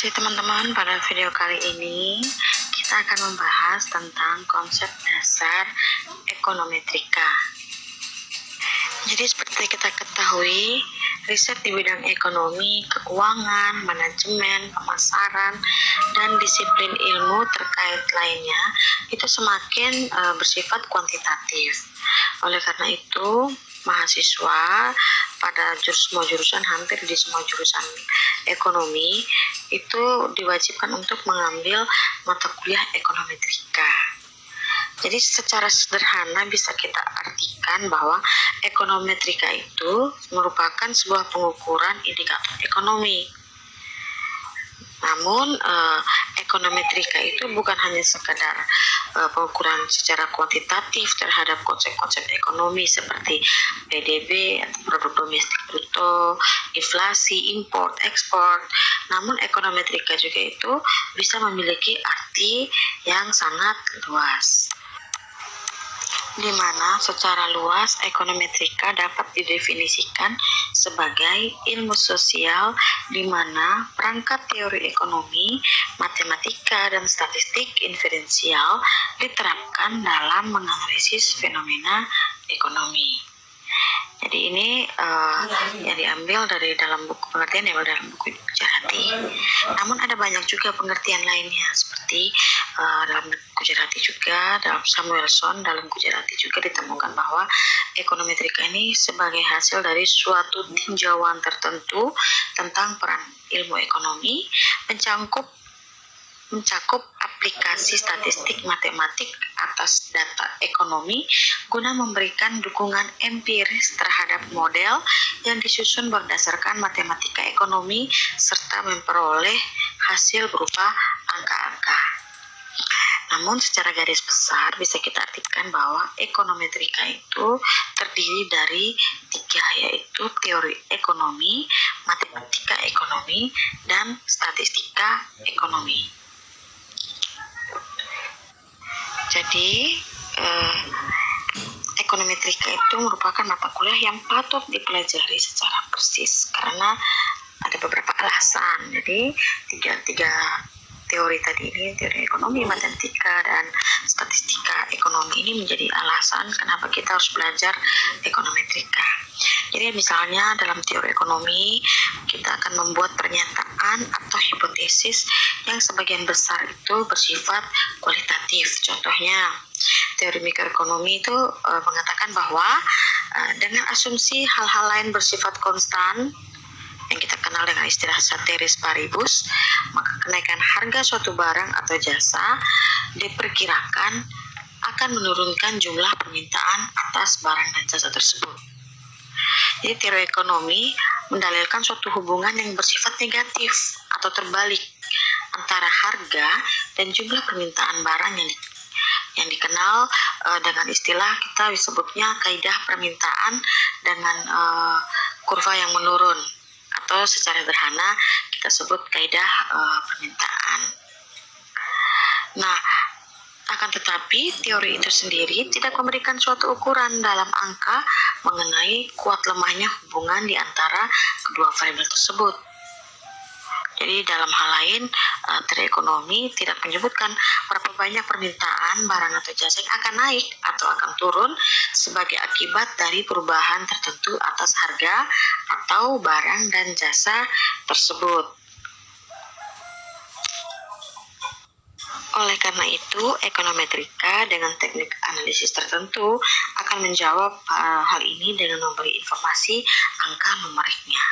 kasih teman-teman, pada video kali ini kita akan membahas tentang konsep dasar ekonometrika. Jadi seperti kita ketahui, riset di bidang ekonomi, keuangan, manajemen, pemasaran, dan disiplin ilmu terkait lainnya itu semakin bersifat kuantitatif. Oleh karena itu, mahasiswa pada semua jurusan, hampir di semua jurusan ekonomi itu diwajibkan untuk mengambil mata kuliah ekonometrika. Jadi secara sederhana bisa kita artikan bahwa ekonometrika itu merupakan sebuah pengukuran indikator ekonomi. Namun ekonometrika itu bukan hanya sekadar pengukuran secara kuantitatif terhadap konsep-konsep ekonomi seperti PDB atau produk domestik bruto, inflasi, import, ekspor. Namun ekonometrika juga itu bisa memiliki arti yang sangat luas, di mana secara luas ekonometrika dapat didefinisikan sebagai ilmu sosial di mana perangkat teori ekonomi, matematika, dan statistik inferensial diterapkan dalam menganalisis fenomena ekonomi. Jadi ini yang diambil dari dalam buku pengertian yang dalam buku Gujarati. Namun ada banyak juga pengertian lainnya seperti dalam Gujarati juga, dalam Samuelson dalam Gujarati juga ditemukan bahwa ekonometrika ini sebagai hasil dari suatu tinjauan tertentu tentang peran ilmu ekonomi mencakup aplikasi statistik matematik atas data ekonomi guna memberikan dukungan empiris terhadap model yang disusun berdasarkan matematika ekonomi serta memperoleh hasil berupa angka-angka. Namun secara garis besar bisa kita artikan bahwa ekonometrika itu terdiri dari 3, yaitu teori ekonomi, matematika ekonomi, dan statistika ekonomi. Jadi ekonometrika itu merupakan mata kuliah yang patut dipelajari secara persis karena ada beberapa alasan. Jadi tiga teori tadi ini, teori ekonomi, matematika, dan statistika ekonomi ini menjadi alasan kenapa kita harus belajar ekonometrika. Jadi misalnya dalam teori ekonomi kita akan membuat pernyataan atau hipotesis yang sebagian besar itu bersifat kualitatif. Contohnya teori mikroekonomi itu mengatakan bahwa dengan asumsi hal-hal lain bersifat konstan yang kita kenal dengan istilah ceteris paribus, maka kenaikan harga suatu barang atau jasa diperkirakan akan menurunkan jumlah permintaan atas barang dan jasa tersebut. Jadi teori ekonomi mendalilkan suatu hubungan yang bersifat negatif atau terbalik antara harga dan jumlah permintaan barang yang dikenal dengan istilah kita disebutnya kaidah permintaan dengan kurva yang menurun, atau secara sederhana kita sebut kaidah permintaan. Nah, akan tetapi teori itu sendiri tidak memberikan suatu ukuran dalam angka mengenai kuat lemahnya hubungan di antara kedua variabel tersebut. Jadi dalam hal lain, teori ekonomi tidak menyebutkan berapa banyak permintaan barang atau jasa yang akan naik atau akan turun sebagai akibat dari perubahan tertentu atas harga atau barang dan jasa tersebut. Oleh karena itu, ekonometrika dengan teknik analisis tertentu akan menjawab hal ini dengan memberi informasi angka numeriknya.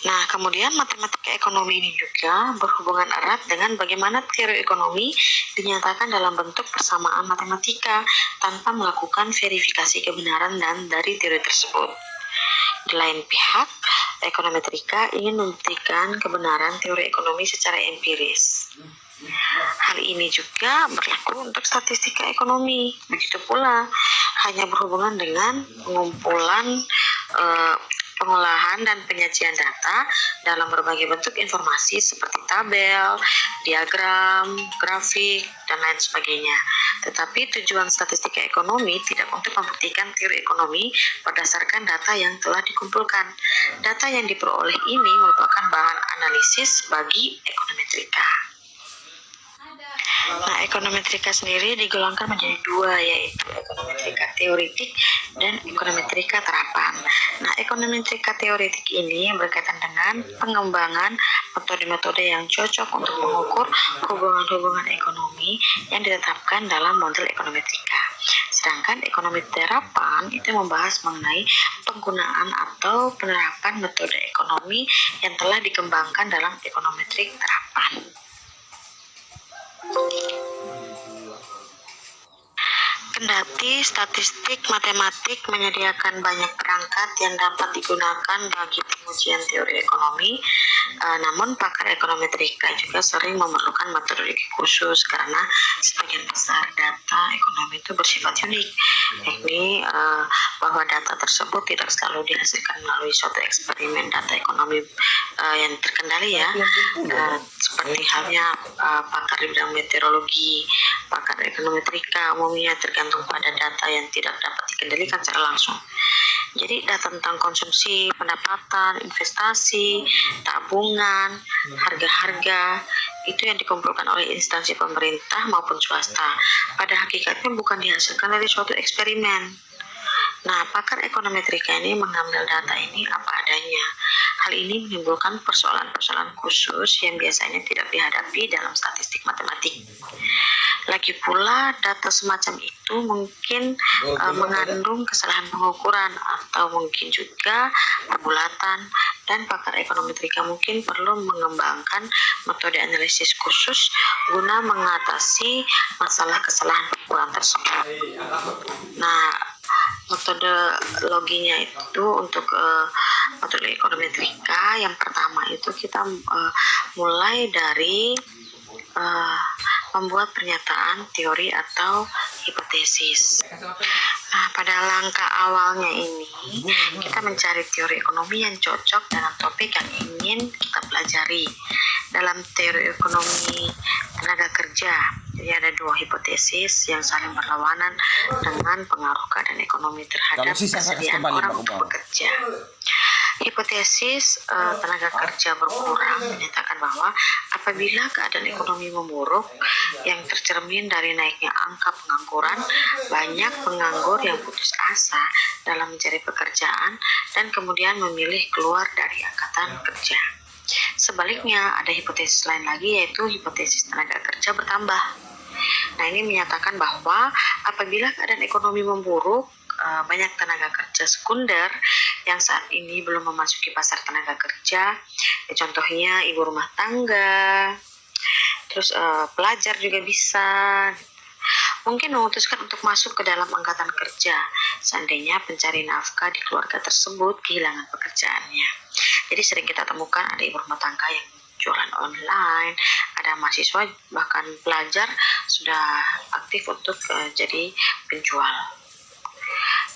Nah, kemudian matematika ekonomi ini juga berhubungan erat dengan bagaimana teori ekonomi dinyatakan dalam bentuk persamaan matematika tanpa melakukan verifikasi kebenaran dan dari teori tersebut. Di lain pihak, ekonometrika ingin membuktikan kebenaran teori ekonomi secara empiris. Hal ini juga berlaku untuk statistika ekonomi. Begitu pula hanya berhubungan dengan pengumpulan pengolahan dan penyajian data dalam berbagai bentuk informasi seperti tabel, diagram, grafik, dan lain sebagainya. Tetapi tujuan statistika ekonomi tidak untuk membuktikan teori ekonomi berdasarkan data yang telah dikumpulkan. Data yang diperoleh ini merupakan bahan analisis bagi ekonometrika. Nah, ekonometrika sendiri digolongkan menjadi dua, yaitu ekonometrika teoretik dan ekonometrika terapan. Nah, ekonometrika teoretik ini berkaitan dengan pengembangan metode-metode yang cocok untuk mengukur hubungan-hubungan ekonomi yang ditetapkan dalam model ekonometrika. Sedangkan ekonomi terapan itu membahas mengenai penggunaan atau penerapan metode ekonomi yang telah dikembangkan dalam ekonometrik terapan. Kendati statistik matematik menyediakan banyak perangkat yang dapat digunakan bagi pengujian teori ekonomi, namun pakar ekonometrika juga sering memerlukan metodologi khusus karena sebagian besar data ekonomi itu bersifat unik, yakni bahwa data tersebut tidak selalu dihasilkan melalui suatu eksperimen data ekonomi yang terkendali ya, seperti halnya pakar di bidang meteorologi, pakar ekonometrika umumnya tergantung pada data yang tidak dapat dikendalikan secara langsung. Jadi data tentang konsumsi, pendapatan, investasi, tabungan, harga-harga itu yang dikumpulkan oleh instansi pemerintah maupun swasta. Pada hakikatnya bukan dihasilkan dari suatu eksperimen. Nah, pakar ekonometrika ini mengambil data ini apa adanya. Hal ini menimbulkan persoalan-persoalan khusus yang biasanya tidak dihadapi dalam statistik matematik. Lagi pula, data semacam itu mungkin mengandung kesalahan pengukuran atau mungkin juga pembulatan, dan pakar ekonometrika mungkin perlu mengembangkan metode analisis khusus guna mengatasi masalah kesalahan pengukuran tersebut. Nah, metodologinya itu untuk metode ekonometrika yang pertama itu kita mulai dari membuat pernyataan teori atau hipotesis. Nah, pada langkah awalnya ini kita mencari teori ekonomi yang cocok dengan topik yang ingin kita pelajari. Dalam teori ekonomi tenaga kerja, jadi ada dua hipotesis yang saling berlawanan dengan pengaruh keadaan ekonomi terhadap kesediaan orang untuk bekerja. Hipotesis tenaga kerja berkurang menyatakan bahwa apabila keadaan ekonomi memburuk yang tercermin dari naiknya angka pengangguran, banyak penganggur yang putus asa dalam mencari pekerjaan dan kemudian memilih keluar dari angkatan kerja. Sebaliknya, ada hipotesis lain lagi, yaitu hipotesis tenaga kerja bertambah. Nah, ini menyatakan bahwa apabila keadaan ekonomi memburuk, banyak tenaga kerja sekunder yang saat ini belum memasuki pasar tenaga kerja, contohnya ibu rumah tangga, terus pelajar juga bisa, mungkin memutuskan untuk masuk ke dalam angkatan kerja seandainya pencari nafkah di keluarga tersebut kehilangan pekerjaannya. Jadi sering kita temukan ada ibu rumah tangga yang jualan online, ada mahasiswa bahkan pelajar sudah aktif untuk jadi penjual.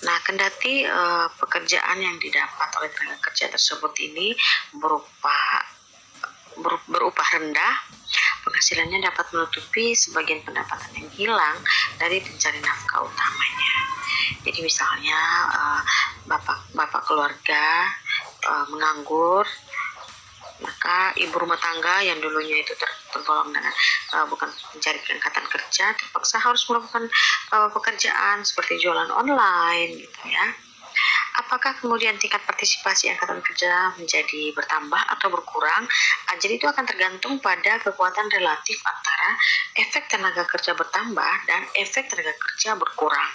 Nah, kendati pekerjaan yang didapat oleh tenaga kerja tersebut ini berupah rendah, penghasilannya dapat menutupi sebagian pendapatan yang hilang dari pencari nafkah utamanya. Jadi misalnya bapak keluarga menganggur, maka ibu rumah tangga yang dulunya itu tergolong dengan bukan mencari angkatan kerja terpaksa harus melakukan pekerjaan seperti jualan online gitu ya. Apakah kemudian tingkat partisipasi angkatan kerja menjadi bertambah atau berkurang? Jadi itu akan tergantung pada kekuatan relatif antara efek tenaga kerja bertambah dan efek tenaga kerja berkurang.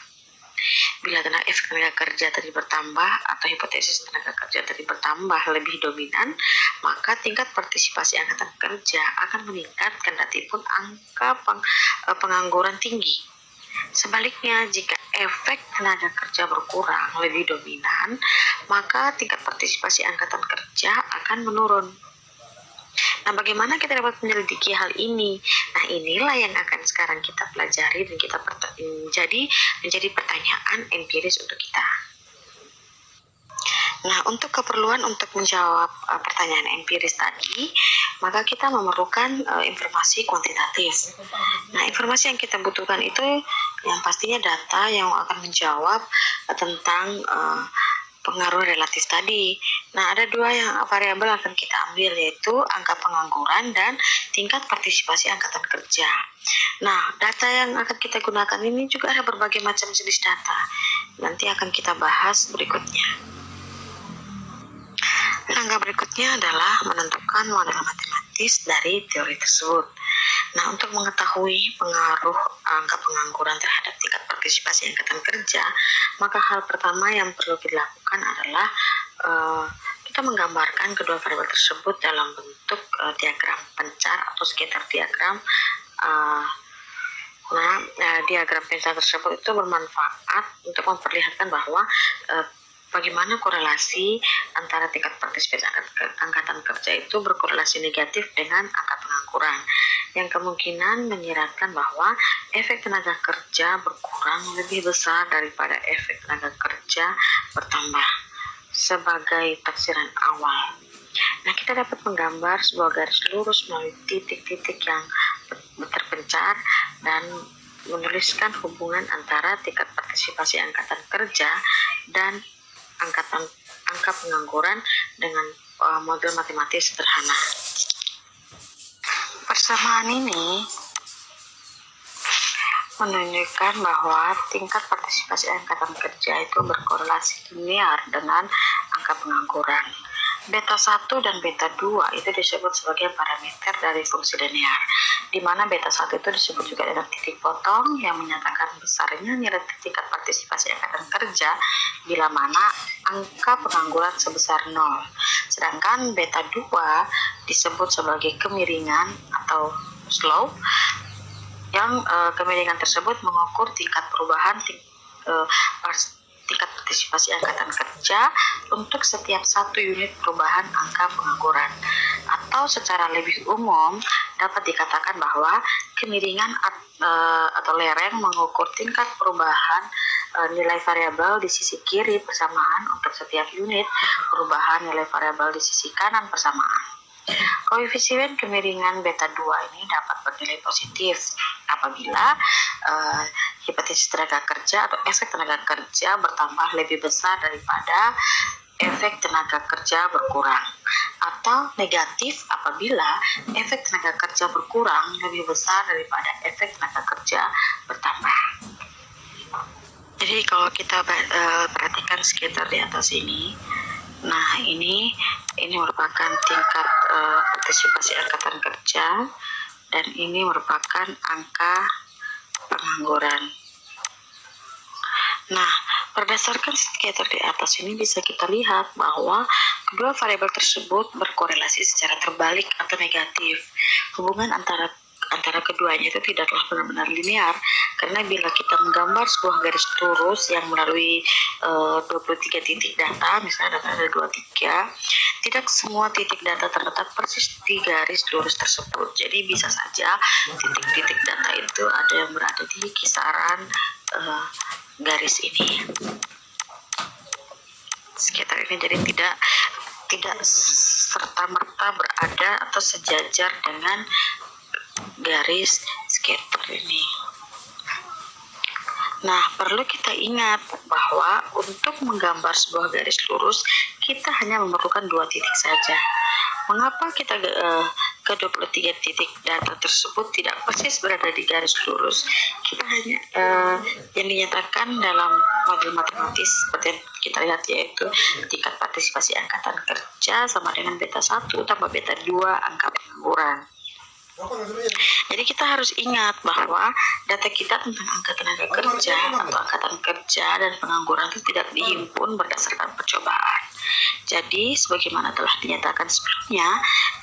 Bila efek tenaga kerja tadi bertambah atau hipotesis tenaga kerja tadi bertambah lebih dominan, maka tingkat partisipasi angkatan kerja akan meningkat kendati pun angka pengangguran tinggi. Sebaliknya, jika efek tenaga kerja berkurang lebih dominan, maka tingkat partisipasi angkatan kerja akan menurun. Nah, bagaimana kita dapat menyelidiki hal ini? Nah, inilah yang akan sekarang kita pelajari dan kita menjadi pertanyaan empiris untuk kita. Nah, untuk keperluan untuk menjawab pertanyaan empiris tadi, maka kita memerlukan informasi kuantitatif. Nah, informasi yang kita butuhkan itu yang pastinya data yang akan menjawab tentang pengaruh relatif tadi. Nah, ada dua variabel yang akan kita ambil, yaitu angka pengangguran dan tingkat partisipasi angkatan kerja. Nah, data yang akan kita gunakan ini juga ada berbagai macam jenis data. Nanti akan kita bahas berikutnya. Langkah berikutnya adalah menentukan model matematis dari teori tersebut. Nah, untuk mengetahui pengaruh angka pengangguran terhadap tingkat partisipasi angkatan kerja, maka hal pertama yang perlu dilakukan adalah kita menggambarkan kedua variabel tersebut dalam bentuk diagram pencar atau scatter diagram. Diagram pencar tersebut itu bermanfaat untuk memperlihatkan bahwa bagaimana korelasi antara tingkat partisipasi angkatan kerja itu berkorelasi negatif dengan angka pengangguran, yang kemungkinan menyiratkan bahwa efek tenaga kerja berkurang lebih besar daripada efek tenaga kerja bertambah sebagai tafsiran awal. Nah, kita dapat menggambar sebuah garis lurus melalui titik-titik yang terpencar dan menuliskan hubungan antara tingkat partisipasi angkatan kerja dan angka pengangguran dengan model matematis sederhana. Persamaan ini menunjukkan bahwa tingkat partisipasi angkatan kerja itu berkorelasi linear dengan angka pengangguran. Beta 1 dan beta 2 itu disebut sebagai parameter dari fungsi linear, di mana beta 1 itu disebut juga dengan titik potong yang menyatakan besarnya nilai tingkat partisipasi angkatan kerja bila mana angka pengangguran sebesar 0. Sedangkan beta 2 disebut sebagai kemiringan atau slope, yang kemiringan tersebut mengukur tingkat perubahan tingkat partisipasi angkatan kerja untuk setiap 1 unit perubahan angka pengangguran. Atau secara lebih umum dapat dikatakan bahwa kemiringan atau lereng mengukur tingkat perubahan nilai variabel di sisi kiri bersamaan untuk setiap unit perubahan nilai variabel di sisi kanan bersamaan. Koefisien kemiringan beta 2 ini dapat bernilai positif apabila hipotesis tenaga kerja atau efek tenaga kerja bertambah lebih besar daripada efek tenaga kerja berkurang, atau negatif apabila efek tenaga kerja berkurang lebih besar daripada efek tenaga kerja bertambah. Jadi kalau kita perhatikan scatter di atas ini, nah ini merupakan tingkat partisipasi angkatan kerja dan ini merupakan angka pengangguran. Nah, berdasarkan scatter di atas ini bisa kita lihat bahwa kedua variabel tersebut berkorelasi secara terbalik atau negatif. Hubungan antara keduanya itu tidaklah benar-benar linear, karena bila kita menggambar sebuah garis lurus yang melalui 23 titik data, misalnya data ada 23, tidak semua titik data terletak persis di garis lurus tersebut. Jadi bisa saja titik-titik data itu ada yang berada di kisaran garis ini, sekitar ini. Jadi tidak serta-merta berada atau sejajar dengan garis scatter ini. Nah, perlu kita ingat bahwa untuk menggambar sebuah garis lurus, kita hanya memerlukan 2 titik saja. Mengapa kita ke 23 titik data tersebut tidak persis berada di garis lurus? Kita hanya yang dinyatakan dalam model matematis seperti yang kita lihat, yaitu tingkat partisipasi angkatan kerja sama dengan beta 1 tambah beta 2 angka pengangguran. Jadi kita harus ingat bahwa data kita tentang angka tenaga kerja atau angkatan kerja dan pengangguran itu tidak dihimpun berdasarkan percobaan. Jadi sebagaimana telah dinyatakan sebelumnya,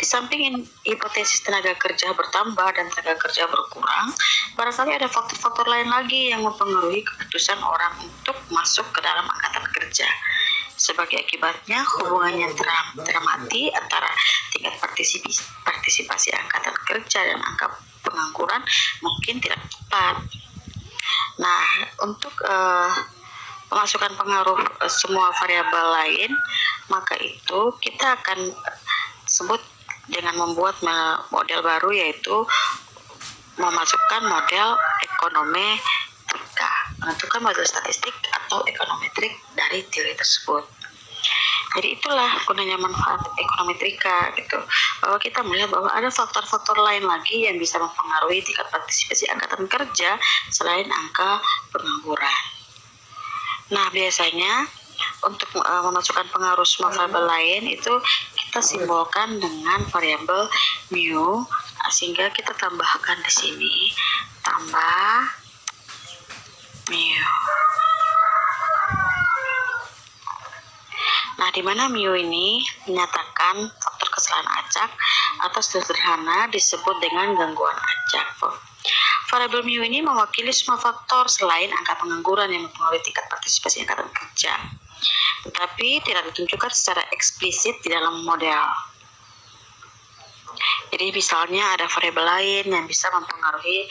di samping hipotesis tenaga kerja bertambah dan tenaga kerja berkurang, barangkali ada faktor-faktor lain lagi yang mempengaruhi keputusan orang untuk masuk ke dalam angkatan kerja. Sebagai akibatnya, hubungan yang teramati antara tingkat partisipasi angkatan kerja dan angka pengangguran mungkin tidak tepat. Nah, untuk memasukkan pengaruh semua variabel lain, maka itu kita akan sebut dengan membuat model baru, yaitu memasukkan model ekonometrika, menentukan model statistik atau ekonometrik dari teori tersebut. Jadi itulah gunanya manfaat ekonometrika gitu, bahwa kita melihat bahwa ada faktor-faktor lain lagi yang bisa mempengaruhi tingkat partisipasi angkatan kerja selain angka pengangguran. Nah, biasanya untuk memasukkan pengaruh semua variabel lain itu kita simbolkan dengan variabel mu, sehingga kita tambahkan di sini tambah mu. Nah, di mana mu ini menyatakan faktor kesalahan acak atau sederhana disebut dengan gangguan acak. Variabel mu ini mewakili semua faktor selain angka pengangguran yang mempengaruhi tingkat partisipasi angkatan kerja, tetapi tidak ditunjukkan secara eksplisit di dalam model. Jadi misalnya ada variabel lain yang bisa mempengaruhi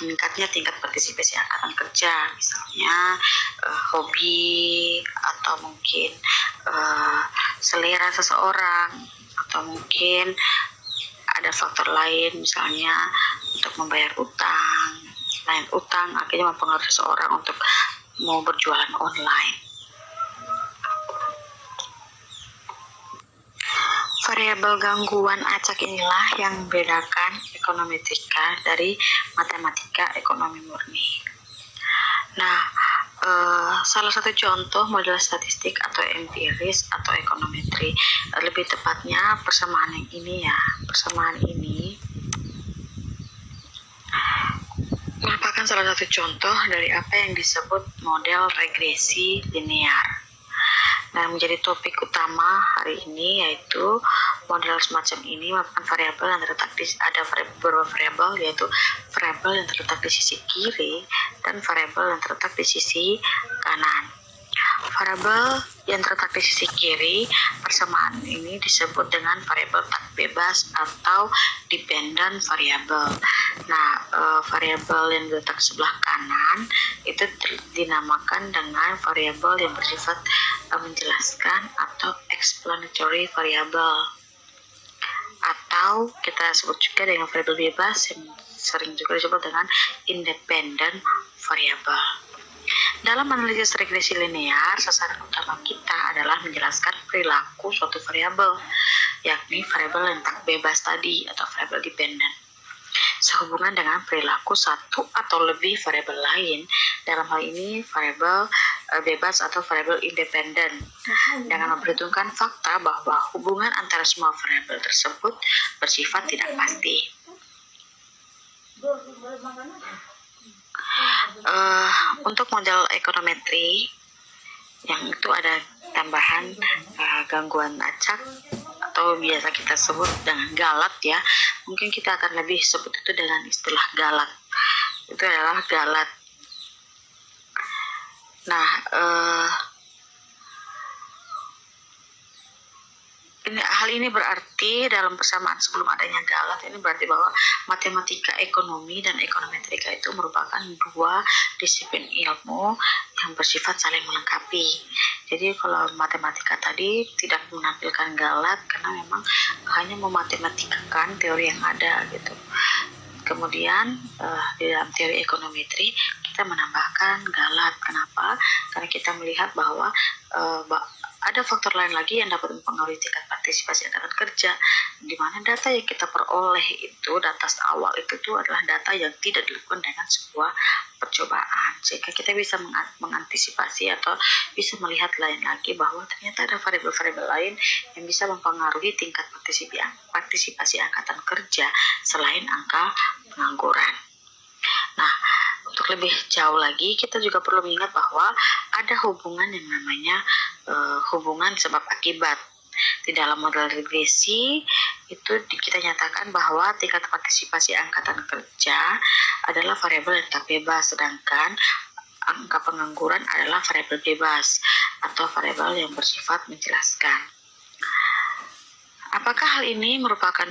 meningkatnya tingkat partisipasi angkatan kerja, misalnya hobi, atau mungkin selera seseorang, atau mungkin ada faktor lain misalnya untuk membayar utang, lain utang akhirnya mempengaruhi seseorang untuk mau berjualan online. Variabel gangguan acak inilah yang membedakan ekonometrika dari matematika ekonomi murni. Nah, salah satu contoh model statistik atau empiris atau ekonometri, lebih tepatnya persamaan yang ini ya. Persamaan ini merupakan salah satu contoh dari apa yang disebut model regresi linear. Nah, menjadi topik utama hari ini yaitu model semacam ini merupakan variabel yang terletak di beberapa variabel, yaitu variabel yang terletak di sisi kiri dan variabel yang terletak di sisi kanan. Variabel yang terletak di sisi kiri, persamaan ini disebut dengan variabel tak bebas atau dependent variable. Nah, variabel yang terletak sebelah kanan itu dinamakan dengan variabel yang bersifat menjelaskan atau explanatory variable, atau kita sebut juga dengan variabel bebas yang sering juga disebut dengan independent variable. Dalam analisis regresi linear, sasaran utama kita adalah menjelaskan perilaku suatu variabel, yakni variabel yang tak bebas tadi atau variabel dependent, sehubungan dengan perilaku satu atau lebih variabel lain, dalam hal ini variabel bebas atau variabel independen, dengan memperhitungkan fakta bahwa hubungan antara semua variabel tersebut bersifat tidak pasti. Untuk model ekonometri yang itu ada tambahan gangguan acak atau biasa kita sebut dengan galat ya. Mungkin kita akan lebih sebut itu dengan istilah galat. Itu adalah galat. Nah, hal ini berarti dalam persamaan sebelum adanya galat ini berarti bahwa matematika ekonomi dan ekonometrika itu merupakan dua disiplin ilmu yang bersifat saling melengkapi. Jadi kalau matematika tadi tidak menampilkan galat karena memang hanya mematematikakan teori yang ada gitu. Kemudian di dalam teori ekonometri kita menambahkan galat. Kenapa? Karena kita melihat bahwa ada faktor lain lagi yang dapat mempengaruhi tingkat partisipasi angkatan kerja, di mana data yang kita peroleh itu, data awal itu tuh adalah data yang tidak dilakukan dengan sebuah percobaan, sehingga kita bisa mengantisipasi atau bisa melihat lain lagi bahwa ternyata ada variabel-variabel lain yang bisa mempengaruhi tingkat partisipasi angkatan kerja selain angka pengangguran. Nah, untuk lebih jauh lagi, kita juga perlu mengingat bahwa ada hubungan yang namanya hubungan sebab akibat. Di dalam model regresi itu kita nyatakan bahwa tingkat partisipasi angkatan kerja adalah variabel yang tak bebas, sedangkan angka pengangguran adalah variabel bebas atau variabel yang bersifat menjelaskan. Apakah hal ini merupakan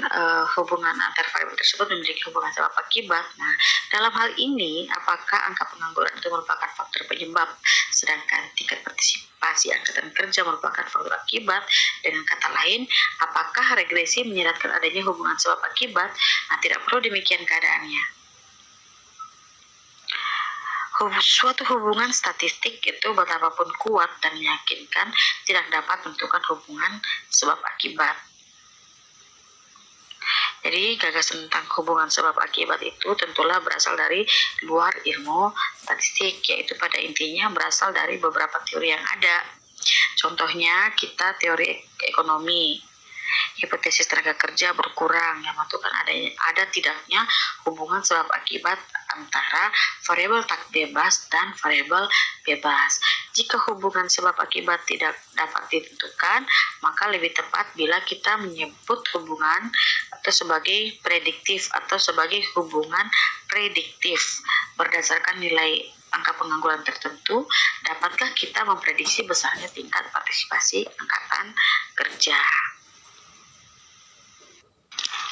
hubungan antar variabel tersebut memiliki hubungan sebab akibat? Nah, dalam hal ini, apakah angka pengangguran itu merupakan faktor penyebab, sedangkan tingkat partisipasi angkatan kerja merupakan faktor akibat. Dengan kata lain, apakah regresi menyiratkan adanya hubungan sebab akibat? Nah, tidak perlu demikian keadaannya. Suatu hubungan statistik itu betapapun kuat dan meyakinkan tidak dapat menentukan hubungan sebab akibat. Jadi gagasan tentang hubungan sebab akibat itu tentulah berasal dari luar ilmu statistik, yaitu pada intinya berasal dari beberapa teori yang ada. Contohnya kita teori ekonomi. Hipotesis tenaga kerja berkurang yang menentukan ada tidaknya hubungan sebab akibat antara variabel tak bebas dan variabel bebas. Jika hubungan sebab akibat tidak dapat ditentukan, maka lebih tepat bila kita menyebut hubungan atau sebagai prediktif atau sebagai hubungan prediktif berdasarkan nilai angka pengangguran tertentu. Dapatkah kita memprediksi besarnya tingkat partisipasi angkatan kerja?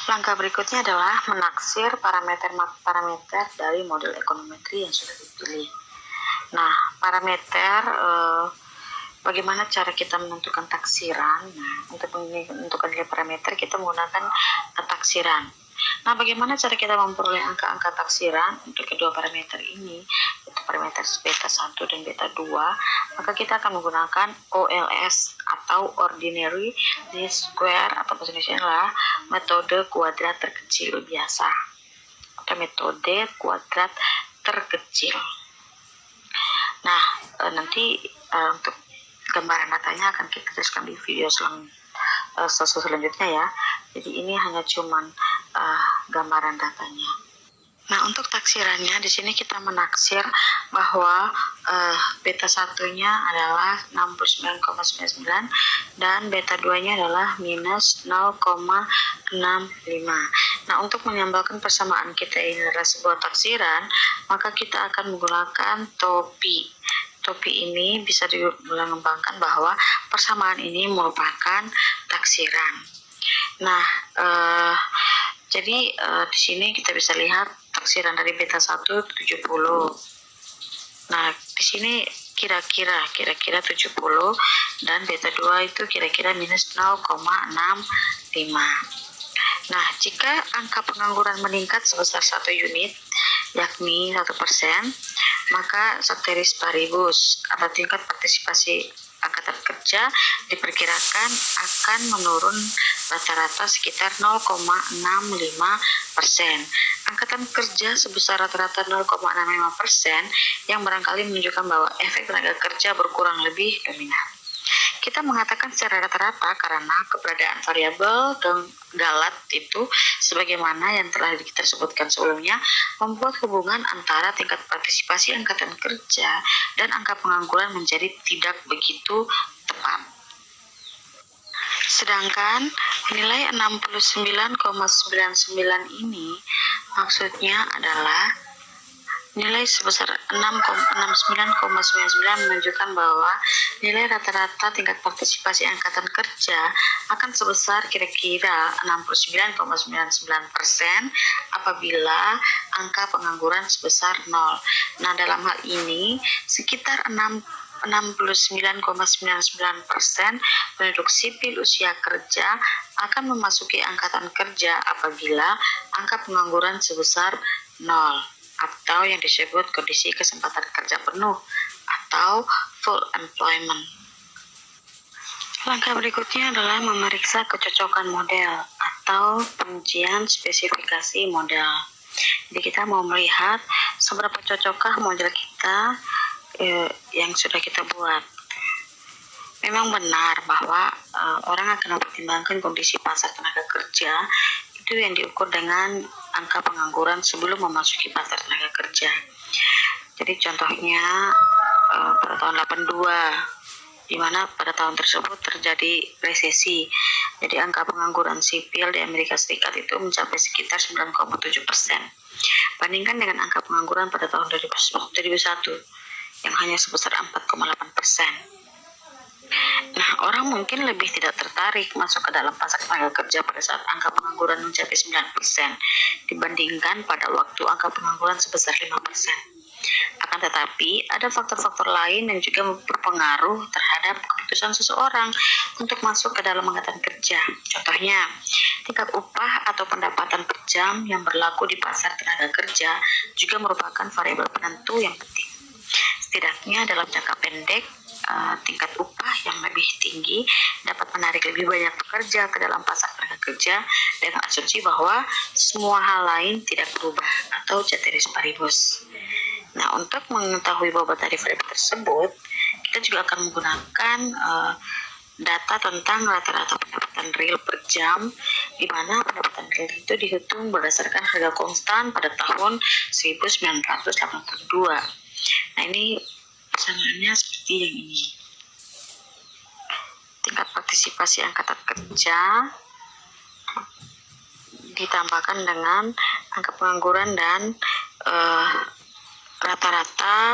Langkah berikutnya adalah menaksir parameter dari model ekonometri yang sudah dipilih. Nah, parameter bagaimana cara kita menentukan taksiran? Nah, untuk menentukan parameter kita menggunakan taksiran. Nah, bagaimana cara kita memperoleh angka-angka taksiran untuk kedua parameter ini, yaitu parameter beta 1 dan beta 2, maka kita akan menggunakan OLS atau Ordinary Least Square atau bahasa Indonesia adalah metode kuadrat terkecil biasa atau metode kuadrat terkecil. Nah, nanti untuk gambaran datanya akan kita tuliskan di video selanjutnya ya. Jadi ini hanya cuman gambaran datanya. Nah, untuk taksirannya di sini kita menaksir bahwa beta 1-nya adalah 69,99 dan beta 2-nya adalah minus 0,65. Nah, untuk menyambalkan persamaan kita ini adalah sebuah taksiran, maka kita akan menggunakan topi. Topi ini bisa dilambangkan bahwa persamaan ini merupakan taksiran. Nah, jadi di sini kita bisa lihat taksiran dari beta 1 70. Nah, di sini kira-kira 70 dan beta 2 itu kira-kira minus 0,65. Nah, jika angka pengangguran meningkat sebesar 1 unit, yakni 1%, maka ceteris paribus atau tingkat partisipasi angkatan kerja diperkirakan akan menurun rata-rata sekitar 0,65%. Angkatan kerja sebesar rata-rata 0,65% yang barangkali menunjukkan bahwa efek tenaga kerja berkurang lebih dominan. Kita mengatakan secara rata-rata karena keberadaan variabel galat itu sebagaimana yang telah kita sebutkan sebelumnya membuat hubungan antara tingkat partisipasi angkatan kerja dan angka pengangguran menjadi tidak begitu tepat. Sedangkan nilai 69,99 ini maksudnya adalah nilai sebesar 69,99 menunjukkan bahwa nilai rata-rata tingkat partisipasi angkatan kerja akan sebesar kira-kira 69,99% apabila angka pengangguran sebesar 0. Nah, dalam hal ini sekitar 69,99% penduduk sipil usia kerja akan memasuki angkatan kerja apabila angka pengangguran sebesar 0 atau yang disebut kondisi kesempatan kerja penuh atau full employment. Langkah berikutnya adalah memeriksa kecocokan model atau pengujian spesifikasi model. Jadi kita mau melihat seberapa cocokkah model kita yang sudah kita buat. Memang benar bahwa orang akan mempertimbangkan kondisi pasar tenaga kerja itu yang diukur dengan angka pengangguran sebelum memasuki pasar tenaga kerja. Jadi contohnya pada tahun 82, di mana pada tahun tersebut terjadi resesi. Jadi angka pengangguran sipil di Amerika Serikat itu mencapai sekitar 9,7%. Bandingkan dengan angka pengangguran pada tahun 2001 yang hanya sebesar 4,8%. Nah, orang mungkin lebih tidak tertarik masuk ke dalam pasar tenaga kerja pada saat angka pengangguran mencapai 9% dibandingkan pada waktu angka pengangguran sebesar 5%. Akan tetapi, ada faktor-faktor lain yang juga berpengaruh terhadap keputusan seseorang untuk masuk ke dalam angkatan kerja. Contohnya, tingkat upah atau pendapatan per jam yang berlaku di pasar tenaga kerja juga merupakan variabel penentu yang penting. Setidaknya dalam jangka pendek, tingkat upah yang lebih tinggi dapat menarik lebih banyak pekerja ke dalam pasar tenaga kerja dengan asumsi bahwa semua hal lain tidak berubah atau ceteris paribus. Nah, untuk mengetahui bobot dari variabel tersebut, kita juga akan menggunakan data tentang rata-rata pendapatan real per jam, di mana pendapatan real itu dihitung berdasarkan harga konstan pada tahun 1982. Nah, ini persamaannya seperti yang ini. Tingkat partisipasi angkatan kerja ditambahkan dengan angka pengangguran dan rata-rata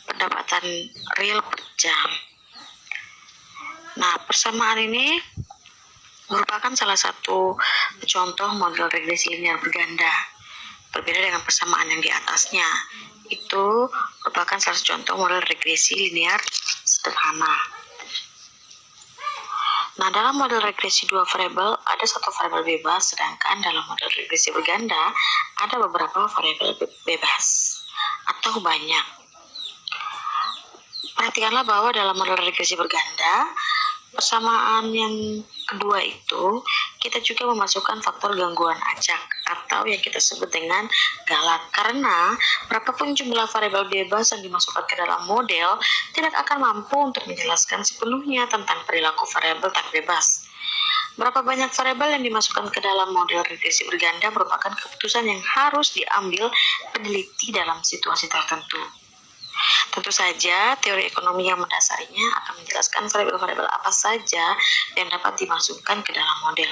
pendapatan real per jam. Nah, persamaan ini merupakan salah satu contoh model regresi linear berganda. Berbeda dengan persamaan yang di atasnya, itu merupakan salah satu contoh model regresi linear sederhana. Nah, dalam model regresi dua variabel ada satu variabel bebas, sedangkan dalam model regresi berganda ada beberapa variabel bebas atau banyak. Perhatikanlah bahwa dalam model regresi berganda, persamaan yang kedua itu kita juga memasukkan faktor gangguan acak atau yang kita sebut dengan galat, karena berapapun jumlah variabel bebas yang dimasukkan ke dalam model tidak akan mampu untuk menjelaskan sepenuhnya tentang perilaku variabel tak bebas. Berapa banyak variabel yang dimasukkan ke dalam model regresi berganda merupakan keputusan yang harus diambil peneliti dalam situasi tertentu. Tentu saja, teori ekonomi yang mendasarinya akan menjelaskan variabel-variabel apa saja yang dapat dimasukkan ke dalam model.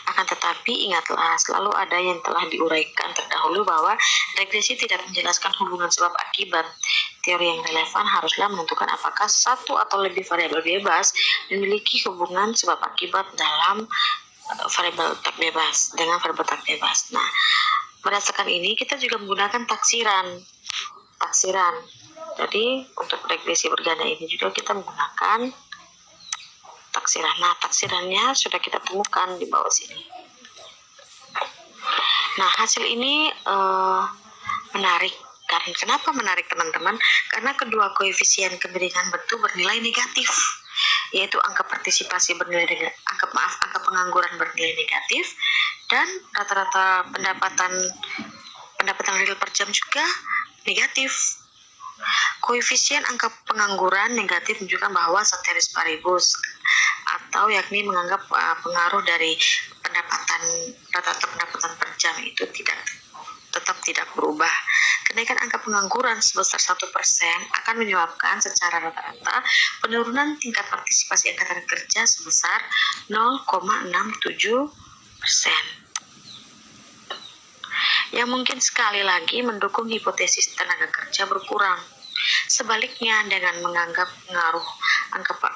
Akan tetapi, ingatlah, selalu ada yang telah diuraikan terdahulu bahwa regresi tidak menjelaskan hubungan sebab akibat. Teori yang relevan haruslah menentukan apakah satu atau lebih variabel bebas memiliki hubungan sebab akibat dalam variabel tak bebas dengan variabel tak bebas. Nah, berdasarkan ini kita juga menggunakan taksiran. Jadi untuk regresi berganda ini juga kita menggunakan taksiran. Nah, taksirannya sudah kita temukan di bawah sini. Nah, hasil ini menarik. Kenapa menarik, teman-teman? Karena kedua koefisien kemiringan bentuk bernilai negatif, yaitu angka partisipasi angka pengangguran bernilai negatif, dan rata-rata pendapatan real per jam juga negatif. Koefisien angka pengangguran negatif menunjukkan bahwa ceteris paribus, atau yakni menganggap pengaruh dari rata-rata pendapatan per jam itu tetap tidak berubah. Kenaikan angka pengangguran sebesar 1% akan menyebabkan secara rata-rata penurunan tingkat partisipasi angkatan kerja sebesar 0,67%. Yang mungkin sekali lagi mendukung hipotesis tenaga kerja berkurang. Sebaliknya, dengan menganggap pengaruh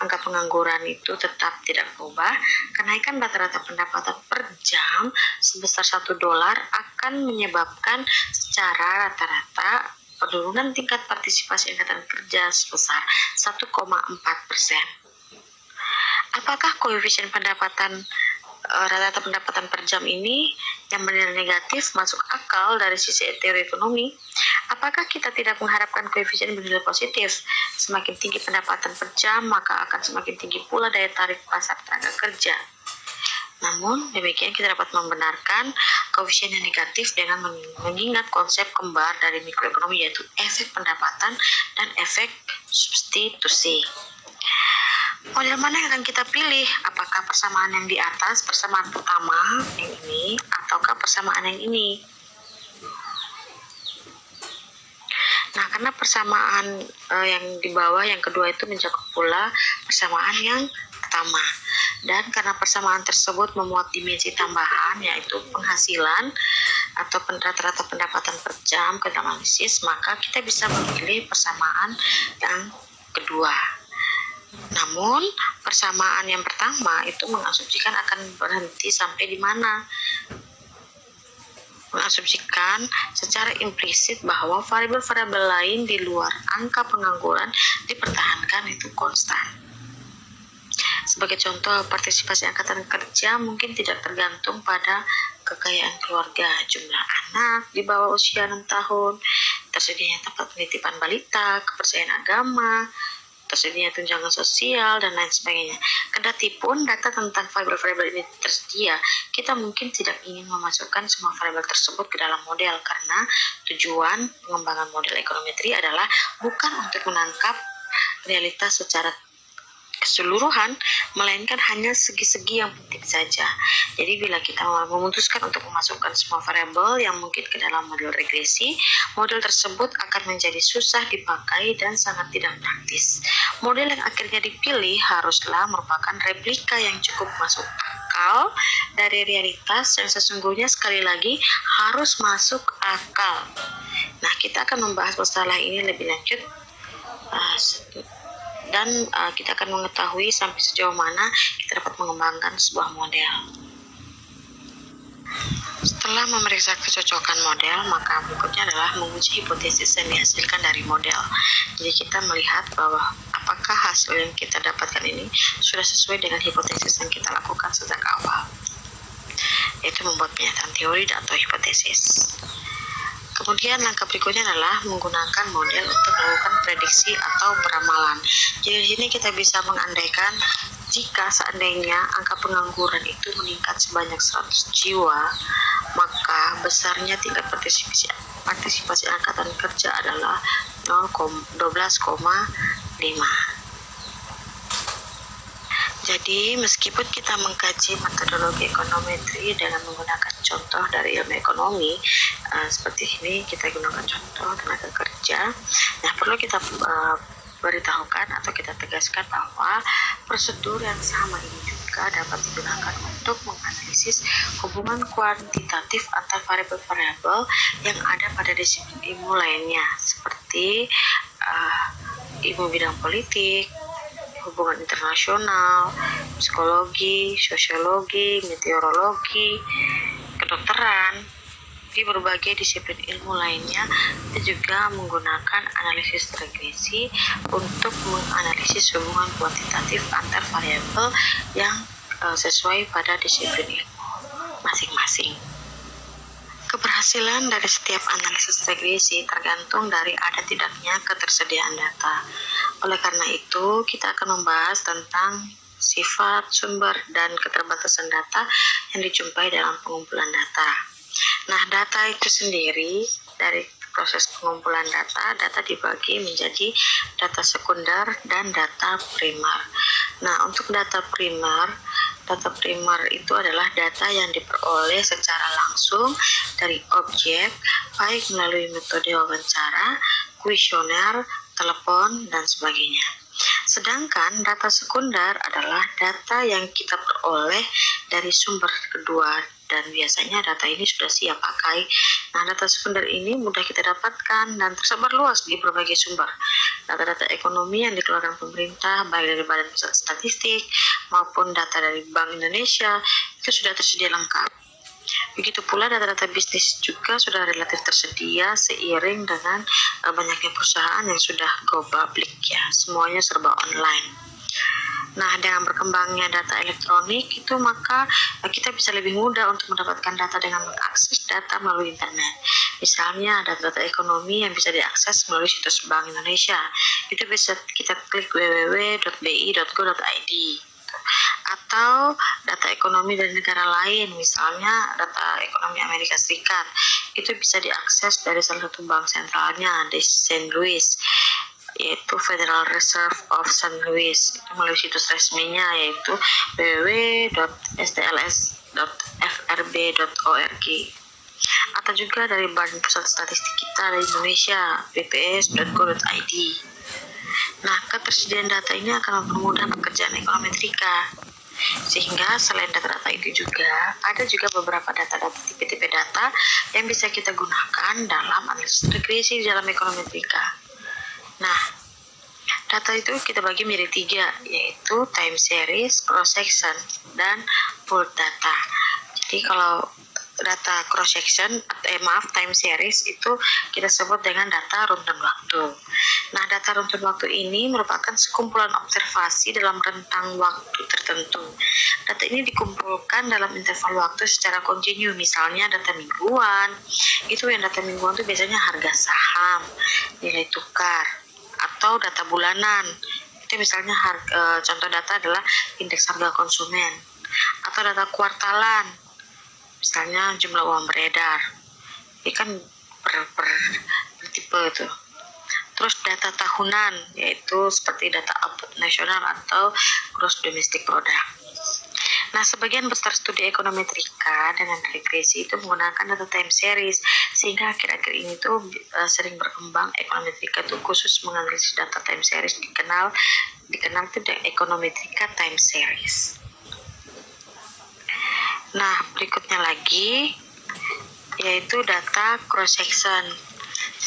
angka pengangguran itu tetap tidak berubah, kenaikan rata-rata pendapatan per jam sebesar $1 akan menyebabkan secara rata-rata penurunan tingkat partisipasi angkatan kerja sebesar 1,4%. Apakah koefisien rata-rata pendapatan per jam ini yang bernilai negatif masuk akal dari sisi teori ekonomi? Apakah kita tidak mengharapkan koefisien bernilai positif? Semakin tinggi pendapatan per jam, maka akan semakin tinggi pula daya tarik pasar tenaga kerja. Namun, demikian kita dapat membenarkan koefisien yang negatif dengan mengingat konsep kembar dari mikroekonomi, yaitu efek pendapatan dan efek substitusi. Model mana yang akan kita pilih? Apakah persamaan yang di atas, persamaan pertama yang ini, ataukah persamaan yang ini? Nah, karena persamaan yang di bawah, yang kedua itu mencakup pula persamaan yang pertama. Dan karena persamaan tersebut memuat dimensi tambahan, yaitu penghasilan atau rata-rata pendapatan per jam ke dalam analisis, maka kita bisa memilih persamaan yang kedua. Namun, persamaan yang pertama itu mengasumsikan akan berhenti sampai di mana? mengasumsikan secara implisit bahwa variabel-variabel lain di luar angka pengangguran dipertahankan itu konstan. Sebagai contoh, partisipasi angkatan kerja mungkin tidak tergantung pada kekayaan keluarga, jumlah anak di bawah usia 6 tahun, tersedianya tempat penitipan balita, kepercayaan agama, tersedianya tunjangan sosial, dan lain sebagainya. Kendati pun data tentang variabel-variabel ini tersedia, kita mungkin tidak ingin memasukkan semua variabel tersebut ke dalam model karena tujuan pengembangan model ekonometri adalah bukan untuk menangkap realitas secara keseluruhan, melainkan hanya segi-segi yang penting saja. Jadi bila kita memutuskan untuk memasukkan semua variabel yang mungkin ke dalam model regresi, model tersebut akan menjadi susah dipakai dan sangat tidak praktis. Model yang akhirnya dipilih haruslah merupakan replika yang cukup masuk akal dari realitas yang sesungguhnya sekali lagi harus masuk akal. Nah, kita akan membahas masalah ini lebih lanjut dan kita akan mengetahui sampai sejauh mana kita dapat mengembangkan sebuah model. Setelah memeriksa kecocokan model, maka berikutnya adalah menguji hipotesis yang dihasilkan dari model. Jadi kita melihat bahwa apakah hasil yang kita dapatkan ini sudah sesuai dengan hipotesis yang kita lakukan sejak awal, yaitu membuat pernyataan teori atau hipotesis. Kemudian langkah berikutnya adalah menggunakan model untuk melakukan prediksi atau peramalan. Jadi di sini kita bisa mengandaikan jika seandainya angka pengangguran itu meningkat sebanyak 100 jiwa, maka besarnya tingkat partisipasi angkatan kerja adalah 12,5. Jadi, meskipun kita mengkaji metodologi ekonometri dengan menggunakan contoh dari ilmu ekonomi, seperti ini kita gunakan contoh tenaga kerja. Nah, perlu kita beritahukan atau kita tegaskan bahwa prosedur yang sama ini juga dapat digunakan untuk menganalisis hubungan kuantitatif antar variabel-variabel yang ada pada disiplin ilmu lainnya, seperti ilmu bidang politik, hubungan internasional, psikologi, sosiologi, meteorologi, kedokteran, di berbagai disiplin ilmu lainnya. Kita juga menggunakan analisis regresi untuk menganalisis hubungan kuantitatif antar variabel yang sesuai pada disiplin ilmu masing-masing. Keberhasilan dari setiap analisis regresi tergantung dari ada tidaknya ketersediaan data. Oleh karena itu, kita akan membahas tentang sifat, sumber, dan keterbatasan data yang dijumpai dalam pengumpulan data. Nah, data itu sendiri, dari proses pengumpulan data dibagi menjadi data sekunder dan data primer. Nah, untuk data primer itu adalah data yang diperoleh secara langsung dari objek, baik melalui metode wawancara, kuesioner, telepon, dan sebagainya. Sedangkan data sekunder adalah data yang kita peroleh dari sumber kedua, dan biasanya data ini sudah siap pakai. Nah, data sekunder ini mudah kita dapatkan dan tersebar luas di berbagai sumber. Data-data ekonomi yang dikeluarkan pemerintah, baik dari Badan Pusat Statistik maupun data dari Bank Indonesia, itu sudah tersedia lengkap. Begitu pula data-data bisnis juga sudah relatif tersedia seiring dengan banyaknya perusahaan yang sudah go public ya, semuanya serba online. Nah, dengan berkembangnya data elektronik itu maka kita bisa lebih mudah untuk mendapatkan data dengan mengakses data melalui internet. Misalnya data-data ekonomi yang bisa diakses melalui situs Bank Indonesia. Itu bisa kita klik www.bi.go.id. Atau data ekonomi dari negara lain, misalnya data ekonomi Amerika Serikat, itu bisa diakses dari salah satu bank sentralnya di St. Louis, yaitu Federal Reserve of St. Louis, itu melalui situs resminya yaitu www.stls.frb.org, atau juga dari Badan Pusat Statistik kita di Indonesia, bps.go.id. Nah, ketersediaan data ini akan mempermudah pekerjaan ekonometrika, sehingga selain data-data itu juga ada juga beberapa data-data tipe-tipe data yang bisa kita gunakan dalam analisis regresi dalam ekonometrika. Nah, data itu kita bagi menjadi 3, yaitu time series, cross section, dan pooled data. Jadi kalau data cross section, time series itu kita sebut dengan data runtun waktu. Nah, data runtun waktu ini merupakan sekumpulan observasi dalam rentang waktu tertentu. Data ini dikumpulkan dalam interval waktu secara kontinu, misalnya data mingguan. Itu yang data mingguan itu biasanya harga saham, nilai tukar, atau data bulanan. Itu misalnya contoh data adalah indeks harga konsumen, atau data kuartalan, misalnya jumlah uang beredar. Ini kan per tipe itu. Terus data tahunan, yaitu seperti data output nasional atau gross domestic product. Nah, sebagian besar studi ekonometrika dengan regresi itu menggunakan data time series, sehingga akhir-akhir ini tuh sering berkembang ekonometrika tuh khusus menganalisis data time series, dikenal tuh ekonometrika time series. Nah, berikutnya lagi yaitu data cross section.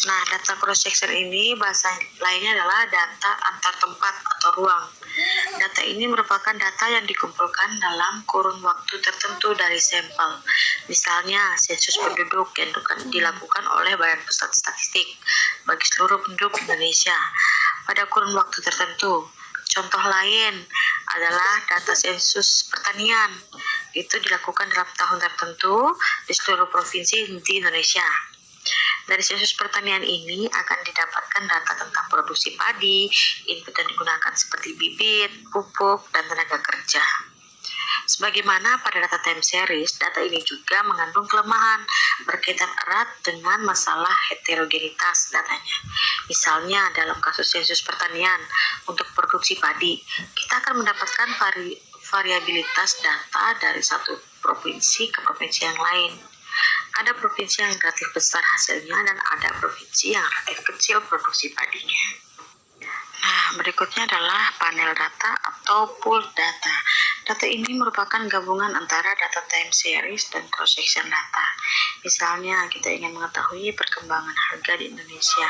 Nah, data cross section ini bahasa lainnya adalah data antar tempat atau ruang. Data ini merupakan data yang dikumpulkan dalam kurun waktu tertentu dari sampel. Misalnya, sensus penduduk yang dilakukan oleh Badan Pusat Statistik bagi seluruh penduduk Indonesia pada kurun waktu tertentu. Contoh lain adalah data sensus pertanian. Itu dilakukan dalam tahun tertentu di seluruh provinsi di Indonesia. Dari sensus pertanian ini akan didapatkan data tentang produksi padi, input yang digunakan seperti bibit, pupuk, dan tenaga kerja. Sebagaimana pada data time series, data ini juga mengandung kelemahan berkaitan erat dengan masalah heterogenitas datanya. Misalnya dalam kasus sensus pertanian untuk produksi padi, kita akan mendapatkan variabilitas data dari satu provinsi ke provinsi yang lain. Ada provinsi yang relatif besar hasilnya dan ada provinsi yang relatif kecil produksi padinya. Nah, berikutnya adalah panel data atau pool data. Data ini merupakan gabungan antara data time series dan cross section data. Misalnya, kita ingin mengetahui perkembangan harga di Indonesia.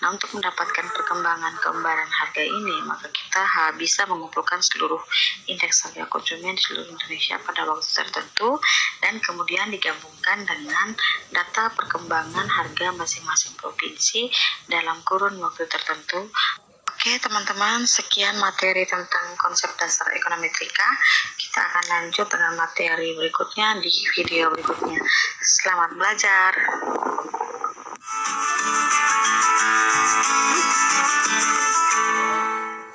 Nah, untuk mendapatkan perkembangan gambaran harga ini, maka kita bisa mengumpulkan seluruh indeks harga konsumen di seluruh Indonesia pada waktu tertentu dan kemudian digabungkan dengan data perkembangan harga masing-masing provinsi dalam kurun waktu tertentu. Oke teman-teman, sekian materi tentang konsep dasar ekonometrika. Kita akan lanjut dengan materi berikutnya di video berikutnya. Selamat belajar.